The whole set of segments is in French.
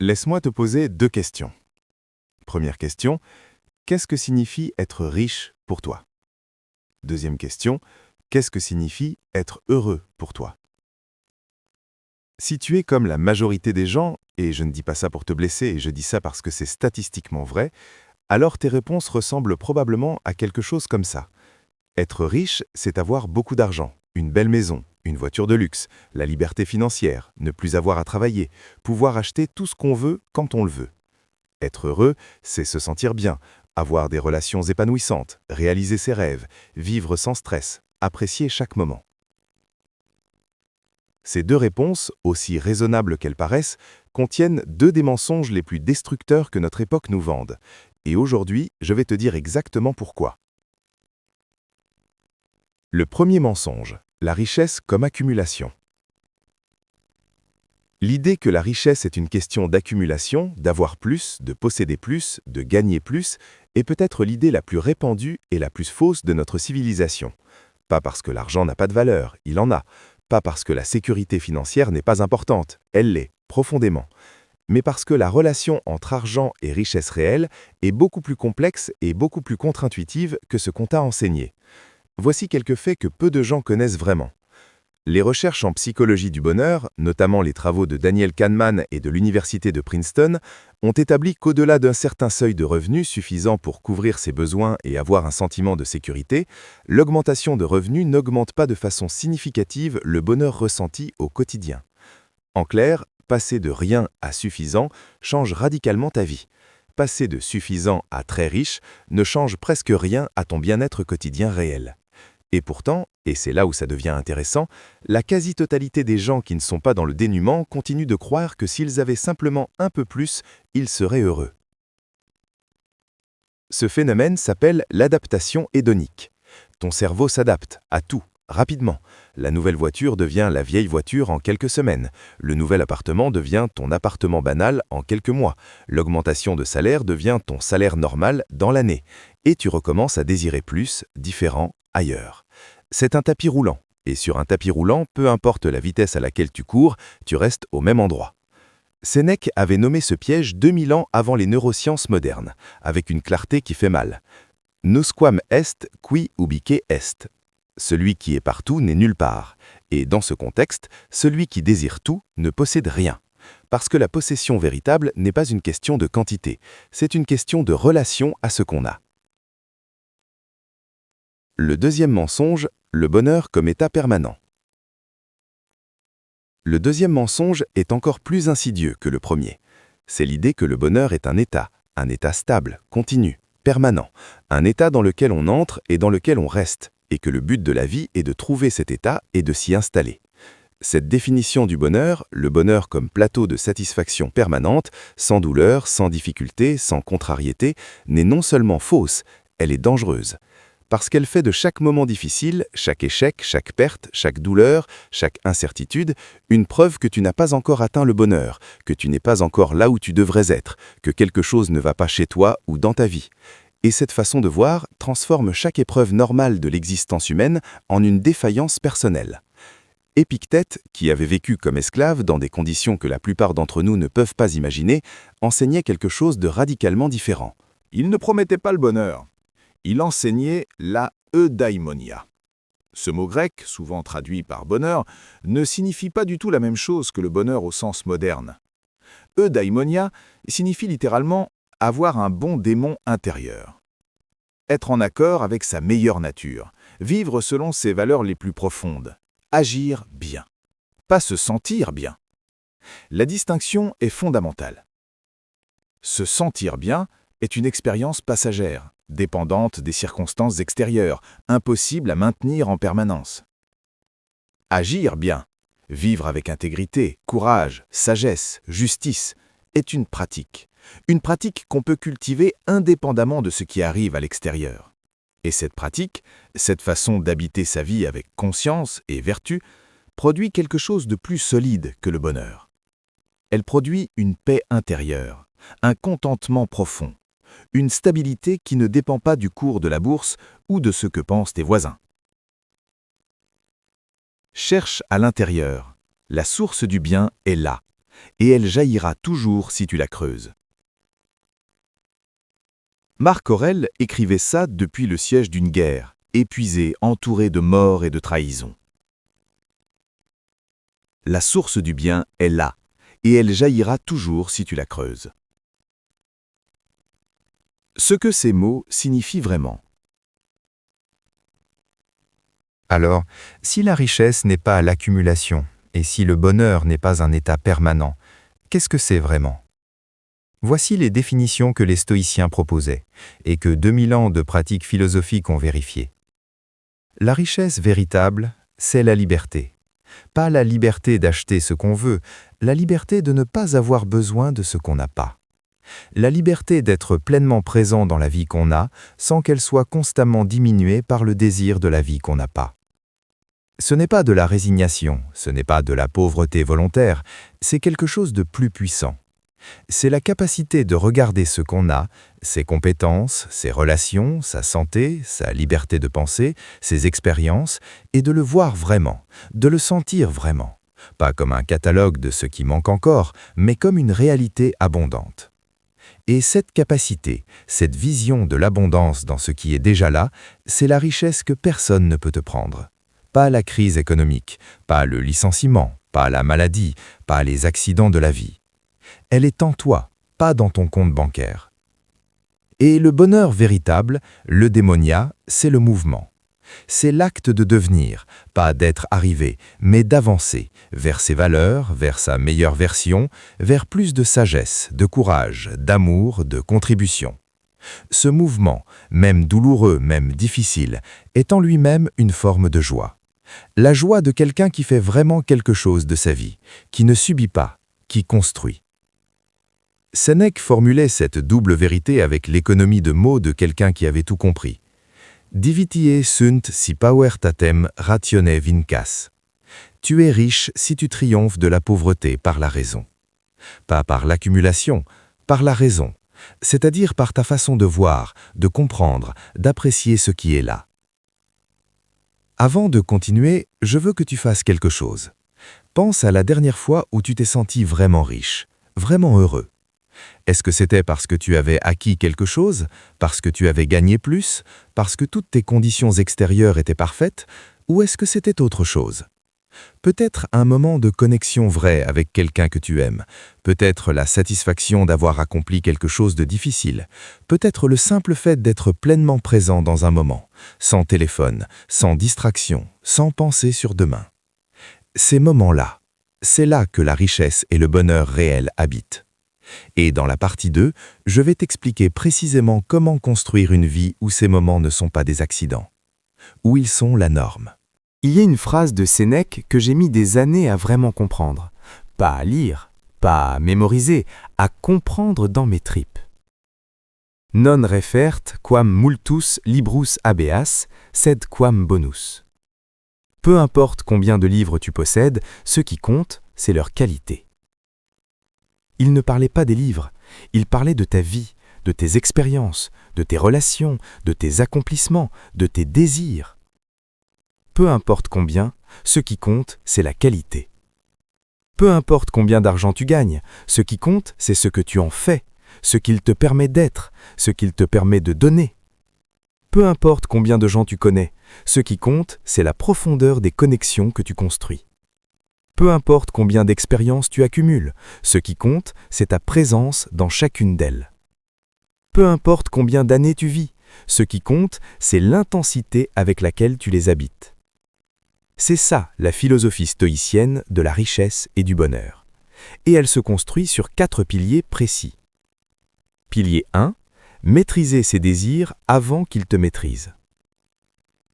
Laisse-moi te poser deux questions. Première question, qu'est-ce que signifie être riche pour toi? Deuxième question, qu'est-ce que signifie être heureux pour toi? Si tu es comme la majorité des gens, et je ne dis pas ça pour te blesser, et je dis ça parce que c'est statistiquement vrai, alors tes réponses ressemblent probablement à quelque chose comme ça. Être riche, c'est avoir beaucoup d'argent, une belle maison, une voiture de luxe, la liberté financière, ne plus avoir à travailler, pouvoir acheter tout ce qu'on veut quand on le veut. Être heureux, c'est se sentir bien, avoir des relations épanouissantes, réaliser ses rêves, vivre sans stress, apprécier chaque moment. Ces deux réponses, aussi raisonnables qu'elles paraissent, contiennent deux des mensonges les plus destructeurs que notre époque nous vende. Et aujourd'hui, je vais te dire exactement pourquoi. Le premier mensonge, la richesse comme accumulation. L'idée que la richesse est une question d'accumulation, d'avoir plus, de posséder plus, de gagner plus, est peut-être l'idée la plus répandue et la plus fausse de notre civilisation. Pas parce que l'argent n'a pas de valeur, il en a. Pas parce que la sécurité financière n'est pas importante, elle l'est, profondément. Mais parce que la relation entre argent et richesse réelle est beaucoup plus complexe et beaucoup plus contre-intuitive que ce qu'on t'a enseigné. Voici quelques faits que peu de gens connaissent vraiment. Les recherches en psychologie du bonheur, notamment les travaux de Daniel Kahneman et de l'Université de Princeton, ont établi qu'au-delà d'un certain seuil de revenus suffisant pour couvrir ses besoins et avoir un sentiment de sécurité, l'augmentation de revenus n'augmente pas de façon significative le bonheur ressenti au quotidien. En clair, passer de rien à suffisant change radicalement ta vie. Passer de suffisant à très riche ne change presque rien à ton bien-être quotidien réel. Et pourtant, et c'est là où ça devient intéressant, la quasi-totalité des gens qui ne sont pas dans le dénuement continuent de croire que s'ils avaient simplement un peu plus, ils seraient heureux. Ce phénomène s'appelle l'adaptation hédonique. Ton cerveau s'adapte à tout, rapidement. La nouvelle voiture devient la vieille voiture en quelques semaines. Le nouvel appartement devient ton appartement banal en quelques mois. L'augmentation de salaire devient ton salaire normal dans l'année. Et tu recommences à désirer plus, différent, ailleurs. C'est un tapis roulant, et sur un tapis roulant, peu importe la vitesse à laquelle tu cours, tu restes au même endroit. Sénèque avait nommé ce piège 2000 ans avant les neurosciences modernes, avec une clarté qui fait mal. Nusquam est qui ubique est. Celui qui est partout n'est nulle part, et dans ce contexte, celui qui désire tout ne possède rien. Parce que la possession véritable n'est pas une question de quantité, c'est une question de relation à ce qu'on a. Le deuxième mensonge, le bonheur comme état permanent. Le deuxième mensonge est encore plus insidieux que le premier. C'est l'idée que le bonheur est un état stable, continu, permanent, un état dans lequel on entre et dans lequel on reste, et que le but de la vie est de trouver cet état et de s'y installer. Cette définition du bonheur, le bonheur comme plateau de satisfaction permanente, sans douleur, sans difficulté, sans contrariété, n'est non seulement fausse, elle est dangereuse. Parce qu'elle fait de chaque moment difficile, chaque échec, chaque perte, chaque douleur, chaque incertitude, une preuve que tu n'as pas encore atteint le bonheur, que tu n'es pas encore là où tu devrais être, que quelque chose ne va pas chez toi ou dans ta vie. Et cette façon de voir transforme chaque épreuve normale de l'existence humaine en une défaillance personnelle. Épictète, qui avait vécu comme esclave dans des conditions que la plupart d'entre nous ne peuvent pas imaginer, enseignait quelque chose de radicalement différent. Il ne promettait pas le bonheur. Il enseignait la eudaimonia. Ce mot grec, souvent traduit par bonheur, ne signifie pas du tout la même chose que le bonheur au sens moderne. Eudaimonia signifie littéralement avoir un bon démon intérieur. Être en accord avec sa meilleure nature, vivre selon ses valeurs les plus profondes, agir bien, pas se sentir bien. La distinction est fondamentale. Se sentir bien est une expérience passagère, dépendante des circonstances extérieures, impossible à maintenir en permanence. Agir bien, vivre avec intégrité, courage, sagesse, justice, est une pratique qu'on peut cultiver indépendamment de ce qui arrive à l'extérieur. Et cette pratique, cette façon d'habiter sa vie avec conscience et vertu, produit quelque chose de plus solide que le bonheur. Elle produit une paix intérieure, un contentement profond, une stabilité qui ne dépend pas du cours de la bourse ou de ce que pensent tes voisins. Cherche à l'intérieur. La source du bien est là. et elle jaillira toujours si tu la creuses. Marc Aurèle écrivait ça depuis le siège d'une guerre, épuisé, entouré de morts et de trahisons. La source du bien est là, et elle jaillira toujours si tu la creuses. Ce que ces mots signifient vraiment. Alors, si la richesse n'est pas l'accumulation, et si le bonheur n'est pas un état permanent, qu'est-ce que c'est vraiment? Voici les définitions que les stoïciens proposaient, et que 2000 ans de pratiques philosophiques ont vérifiées. La richesse véritable, c'est la liberté. Pas la liberté d'acheter ce qu'on veut, la liberté de ne pas avoir besoin de ce qu'on n'a pas. La liberté d'être pleinement présent dans la vie qu'on a, sans qu'elle soit constamment diminuée par le désir de la vie qu'on n'a pas. Ce n'est pas de la résignation, ce n'est pas de la pauvreté volontaire, c'est quelque chose de plus puissant. C'est la capacité de regarder ce qu'on a, ses compétences, ses relations, sa santé, sa liberté de penser, ses expériences, et de le voir vraiment, de le sentir vraiment. Pas comme un catalogue de ce qui manque encore, mais comme une réalité abondante. Et cette capacité, cette vision de l'abondance dans ce qui est déjà là, c'est la richesse que personne ne peut te prendre. Pas la crise économique, pas le licenciement, pas la maladie, pas les accidents de la vie. Elle est en toi, pas dans ton compte bancaire. Et le bonheur véritable, le démonia, c'est le mouvement. C'est l'acte de devenir, pas d'être arrivé, mais d'avancer vers ses valeurs, vers sa meilleure version, vers plus de sagesse, de courage, d'amour, de contribution. Ce mouvement, même douloureux, même difficile, est en lui-même une forme de joie. La joie de quelqu'un qui fait vraiment quelque chose de sa vie, qui ne subit pas, qui construit. Sénèque formulait cette double vérité avec l'économie de mots de quelqu'un qui avait tout compris. Divitiae sunt si povertatem ratione vincas. Tu es riche si tu triomphes de la pauvreté par la raison. Pas par l'accumulation, par la raison, c'est-à-dire par ta façon de voir, de comprendre, d'apprécier ce qui est là. Avant de continuer, je veux que tu fasses quelque chose. Pense à la dernière fois où tu t'es senti vraiment riche, vraiment heureux. Est-ce que c'était parce que tu avais acquis quelque chose, parce que tu avais gagné plus, parce que toutes tes conditions extérieures étaient parfaites, ou est-ce que c'était autre chose? Peut-être un moment de connexion vraie avec quelqu'un que tu aimes, peut-être la satisfaction d'avoir accompli quelque chose de difficile, peut-être le simple fait d'être pleinement présent dans un moment, sans téléphone, sans distraction, sans penser sur demain. Ces moments-là, c'est là que la richesse et le bonheur réel habitent. Et dans la partie 2, je vais t'expliquer précisément comment construire une vie où ces moments ne sont pas des accidents, où ils sont la norme. Il y a une phrase de Sénèque que j'ai mis des années à vraiment comprendre. Pas à lire, pas à mémoriser, à comprendre dans mes tripes. Non refert quam multus librus habeas, sed quam bonus. Peu importe combien de livres tu possèdes, ce qui compte, c'est leur qualité. Il ne parlait pas des livres, il parlait de ta vie, de tes expériences, de tes relations, de tes accomplissements, de tes désirs. Peu importe combien, ce qui compte, c'est la qualité. Peu importe combien d'argent tu gagnes, ce qui compte, c'est ce que tu en fais, ce qu'il te permet d'être, ce qu'il te permet de donner. Peu importe combien de gens tu connais, ce qui compte, c'est la profondeur des connexions que tu construis. Peu importe combien d'expériences tu accumules, ce qui compte, c'est ta présence dans chacune d'elles. Peu importe combien d'années tu vis, ce qui compte, c'est l'intensité avec laquelle tu les habites. C'est ça la philosophie stoïcienne de la richesse et du bonheur. Et elle se construit sur 4 piliers précis. Pilier 1, maîtriser ses désirs avant qu'ils te maîtrisent.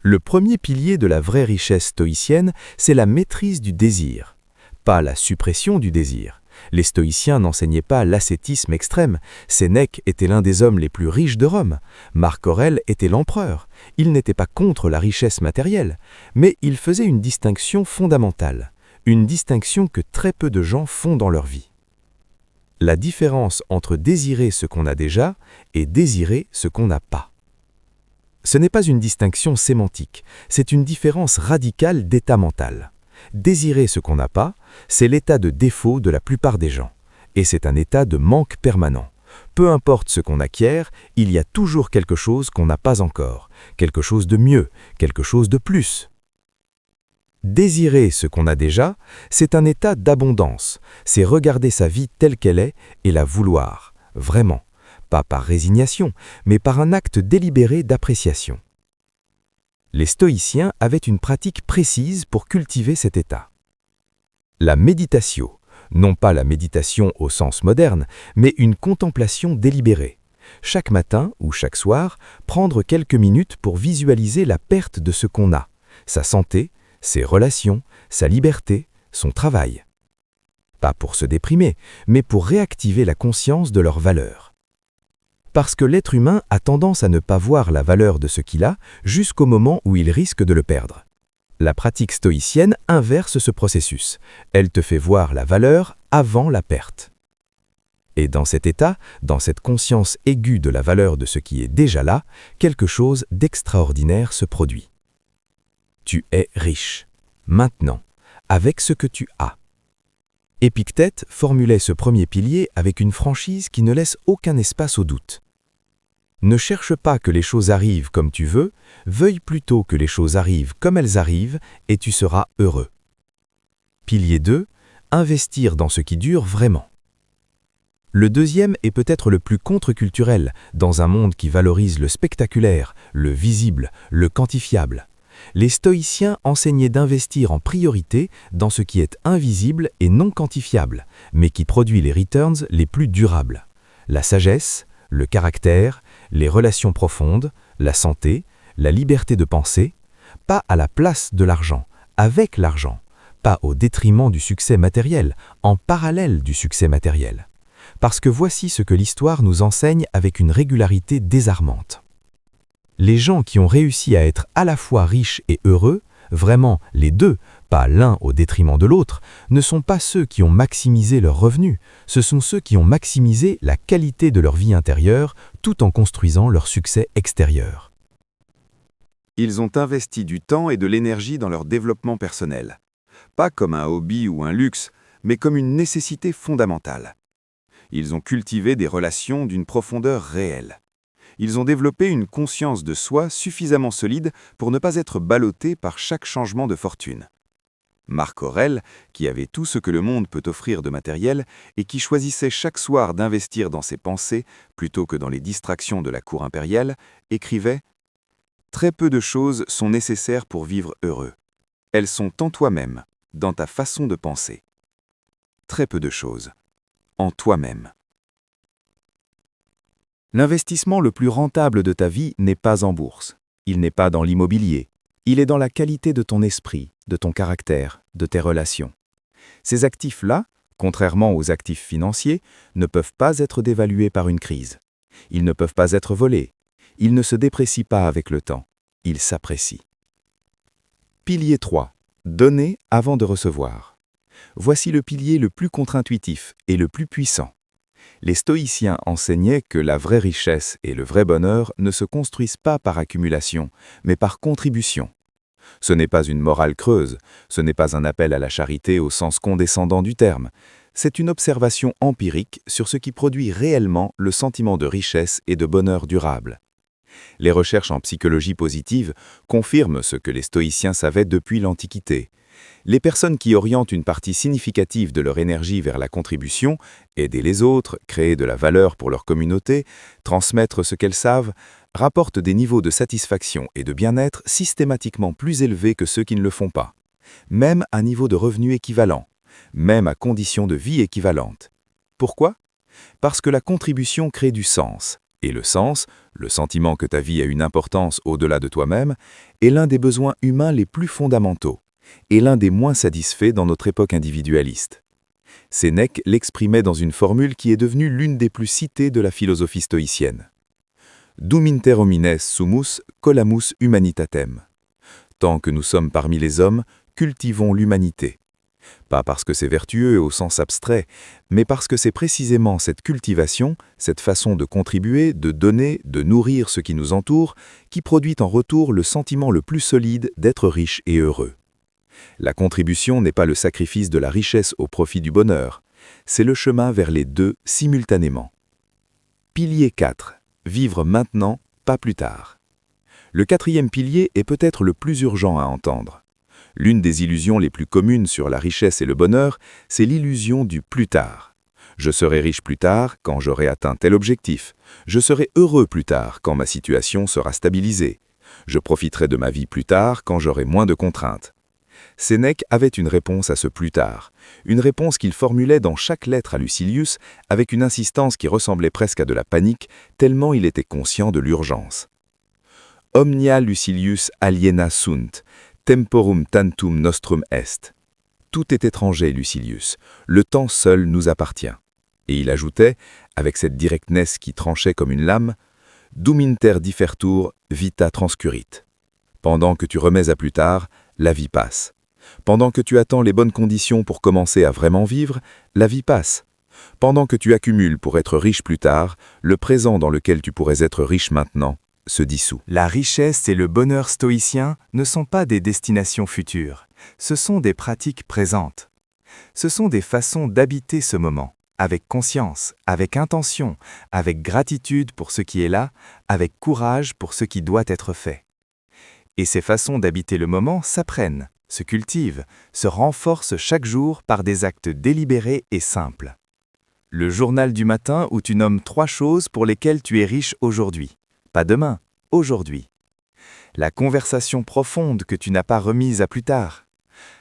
Le premier pilier de la vraie richesse stoïcienne, c'est la maîtrise du désir, pas la suppression du désir. Les stoïciens n'enseignaient pas l'ascétisme extrême. Sénèque était l'un des hommes les plus riches de Rome. Marc Aurèle était l'empereur. Il n'était pas contre la richesse matérielle, mais il faisait une distinction fondamentale, une distinction que très peu de gens font dans leur vie. La différence entre désirer ce qu'on a déjà et désirer ce qu'on n'a pas. Ce n'est pas une distinction sémantique, c'est une différence radicale d'état mental. Désirer ce qu'on n'a pas, c'est l'état de défaut de la plupart des gens. Et c'est un état de manque permanent. Peu importe ce qu'on acquiert, il y a toujours quelque chose qu'on n'a pas encore, quelque chose de mieux, quelque chose de plus. Désirer ce qu'on a déjà, c'est un état d'abondance, c'est regarder sa vie telle qu'elle est et la vouloir, vraiment, pas par résignation, mais par un acte délibéré d'appréciation. Les stoïciens avaient une pratique précise pour cultiver cet état. La méditatio, non pas la méditation au sens moderne, mais une contemplation délibérée. Chaque matin ou chaque soir, prendre quelques minutes pour visualiser la perte de ce qu'on a, sa santé, ses relations, sa liberté, son travail. Pas pour se déprimer, mais pour réactiver la conscience de leur valeur. Parce que l'être humain a tendance à ne pas voir la valeur de ce qu'il a jusqu'au moment où il risque de le perdre. La pratique stoïcienne inverse ce processus. Elle te fait voir la valeur avant la perte. Et dans cet état, dans cette conscience aiguë de la valeur de ce qui est déjà là, quelque chose d'extraordinaire se produit. Tu es riche, maintenant, avec ce que tu as. Épictète formulait ce premier pilier avec une franchise qui ne laisse aucun espace au doute. Ne cherche pas que les choses arrivent comme tu veux, veuille plutôt que les choses arrivent comme elles arrivent et tu seras heureux. Pilier 2, investir dans ce qui dure vraiment. Le deuxième est peut-être le plus contre-culturel, dans un monde qui valorise le spectaculaire, le visible, le quantifiable. Les stoïciens enseignaient d'investir en priorité dans ce qui est invisible et non quantifiable, mais qui produit les returns les plus durables. La sagesse, le caractère, les relations profondes, la santé, la liberté de penser, pas à la place de l'argent, avec l'argent, pas au détriment du succès matériel, en parallèle du succès matériel. Parce que voici ce que l'histoire nous enseigne avec une régularité désarmante. Les gens qui ont réussi à être à la fois riches et heureux, vraiment les deux, pas l'un au détriment de l'autre, ne sont pas ceux qui ont maximisé leurs revenus, ce sont ceux qui ont maximisé la qualité de leur vie intérieure tout en construisant leur succès extérieur. Ils ont investi du temps et de l'énergie dans leur développement personnel. Pas comme un hobby ou un luxe, mais comme une nécessité fondamentale. Ils ont cultivé des relations d'une profondeur réelle. Ils ont développé une conscience de soi suffisamment solide pour ne pas être ballottés par chaque changement de fortune. Marc Aurèle, qui avait tout ce que le monde peut offrir de matériel et qui choisissait chaque soir d'investir dans ses pensées plutôt que dans les distractions de la cour impériale, écrivait « Très peu de choses sont nécessaires pour vivre heureux. Elles sont en toi-même, dans ta façon de penser. Très peu de choses. En toi-même. » L'investissement le plus rentable de ta vie n'est pas en bourse. Il n'est pas dans l'immobilier. Il est dans la qualité de ton esprit, de ton caractère, de tes relations. Ces actifs-là, contrairement aux actifs financiers, ne peuvent pas être dévalués par une crise. Ils ne peuvent pas être volés. Ils ne se déprécient pas avec le temps. Ils s'apprécient. Pilier 3. Donner avant de recevoir. Voici le pilier le plus contre-intuitif et le plus puissant. Les stoïciens enseignaient que la vraie richesse et le vrai bonheur ne se construisent pas par accumulation, mais par contribution. Ce n'est pas une morale creuse, ce n'est pas un appel à la charité au sens condescendant du terme, c'est une observation empirique sur ce qui produit réellement le sentiment de richesse et de bonheur durable. Les recherches en psychologie positive confirment ce que les stoïciens savaient depuis l'Antiquité. Les personnes qui orientent une partie significative de leur énergie vers la contribution, aider les autres, créer de la valeur pour leur communauté, transmettre ce qu'elles savent, rapportent des niveaux de satisfaction et de bien-être systématiquement plus élevés que ceux qui ne le font pas, même à niveau de revenus équivalent, même à conditions de vie équivalentes. Pourquoi? Parce que la contribution crée du sens, et le sens, le sentiment que ta vie a une importance au-delà de toi-même, est l'un des besoins humains les plus fondamentaux, et l'un des moins satisfaits dans notre époque individualiste. Sénèque l'exprimait dans une formule qui est devenue l'une des plus citées de la philosophie stoïcienne. Dum inter homines sumus, collamus humanitatem. Tant que nous sommes parmi les hommes, cultivons l'humanité. Pas parce que c'est vertueux au sens abstrait, mais parce que c'est précisément cette cultivation, cette façon de contribuer, de donner, de nourrir ce qui nous entoure, qui produit en retour le sentiment le plus solide d'être riche et heureux. La contribution n'est pas le sacrifice de la richesse au profit du bonheur, c'est le chemin vers les deux simultanément. Pilier 4. Vivre maintenant, pas plus tard. Le 4e pilier est peut-être le plus urgent à entendre. L'une des illusions les plus communes sur la richesse et le bonheur, c'est l'illusion du plus tard. Je serai riche plus tard quand j'aurai atteint tel objectif. Je serai heureux plus tard quand ma situation sera stabilisée. Je profiterai de ma vie plus tard quand j'aurai moins de contraintes. Sénèque avait une réponse à ce plus tard, une réponse qu'il formulait dans chaque lettre à Lucilius avec une insistance qui ressemblait presque à de la panique, tellement il était conscient de l'urgence. Omnia Lucilius aliena sunt, temporum tantum nostrum est. Tout est étranger, Lucilius, le temps seul nous appartient. Et il ajoutait, avec cette directness qui tranchait comme une lame, Dum inter differtur vita transcurrit. Pendant que tu remets à plus tard, la vie passe. Pendant que tu attends les bonnes conditions pour commencer à vraiment vivre, la vie passe. Pendant que tu accumules pour être riche plus tard, le présent dans lequel tu pourrais être riche maintenant se dissout. La richesse et le bonheur stoïcien ne sont pas des destinations futures, ce sont des pratiques présentes. Ce sont des façons d'habiter ce moment, avec conscience, avec intention, avec gratitude pour ce qui est là, avec courage pour ce qui doit être fait. Et ces façons d'habiter le moment s'apprennent, se cultivent, se renforcent chaque jour par des actes délibérés et simples. Le journal du matin où tu nommes 3 choses pour lesquelles tu es riche aujourd'hui. Pas demain, aujourd'hui. La conversation profonde que tu n'as pas remise à plus tard.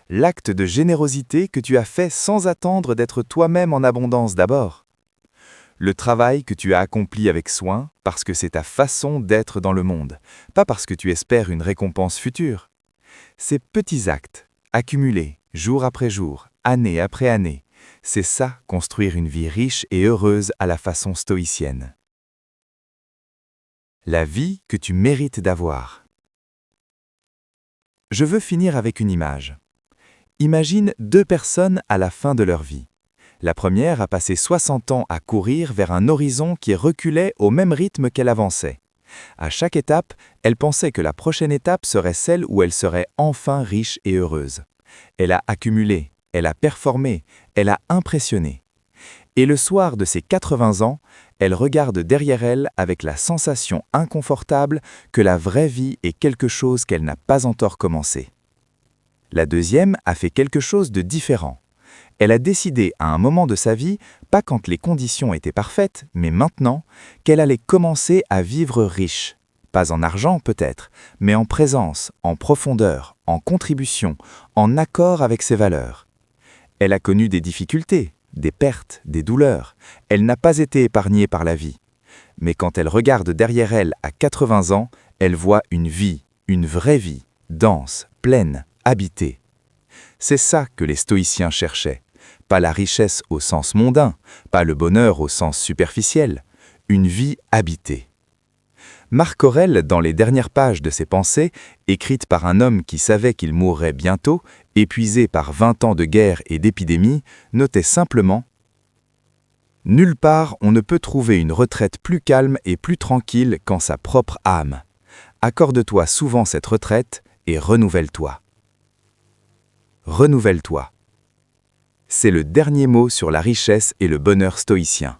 L'acte de générosité que tu as fait sans attendre d'être toi-même en abondance d'abord. Le travail que tu as accompli avec soin parce que c'est ta façon d'être dans le monde, pas parce que tu espères une récompense future. Ces petits actes, accumulés, jour après jour, année après année, c'est ça, construire une vie riche et heureuse à la façon stoïcienne. La vie que tu mérites d'avoir. Je veux finir avec une image. Imagine 2 personnes à la fin de leur vie. La première a passé 60 ans à courir vers un horizon qui reculait au même rythme qu'elle avançait. À chaque étape, elle pensait que la prochaine étape serait celle où elle serait enfin riche et heureuse. Elle a accumulé, elle a performé, elle a impressionné. Et le soir de ses 80 ans, elle regarde derrière elle avec la sensation inconfortable que la vraie vie est quelque chose qu'elle n'a pas encore commencé. La deuxième a fait quelque chose de différent. Elle a décidé à un moment de sa vie, pas quand les conditions étaient parfaites, mais maintenant, qu'elle allait commencer à vivre riche. Pas en argent peut-être, mais en présence, en profondeur, en contribution, en accord avec ses valeurs. Elle a connu des difficultés, des pertes, des douleurs. Elle n'a pas été épargnée par la vie. Mais quand elle regarde derrière elle à 80 ans, elle voit une vie, une vraie vie, dense, pleine, habitée. C'est ça que les stoïciens cherchaient. Pas la richesse au sens mondain, pas le bonheur au sens superficiel, une vie habitée. Marc Aurèle, dans les dernières pages de ses pensées, écrites par un homme qui savait qu'il mourrait bientôt, épuisé par 20 ans de guerre et d'épidémie, notait simplement « Nulle part on ne peut trouver une retraite plus calme et plus tranquille qu'en sa propre âme. Accorde-toi souvent cette retraite et renouvelle-toi. » Renouvelle-toi. C'est le dernier mot sur la richesse et le bonheur stoïcien.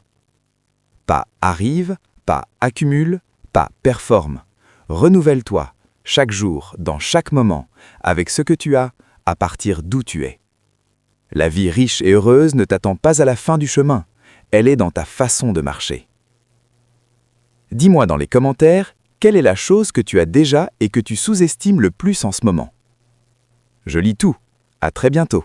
Pas arrive, pas accumule, pas performe. Renouvelle-toi, chaque jour, dans chaque moment, avec ce que tu as, à partir d'où tu es. La vie riche et heureuse ne t'attend pas à la fin du chemin, elle est dans ta façon de marcher. Dis-moi dans les commentaires, quelle est la chose que tu as déjà et que tu sous-estimes le plus en ce moment? Je lis tout. À très bientôt.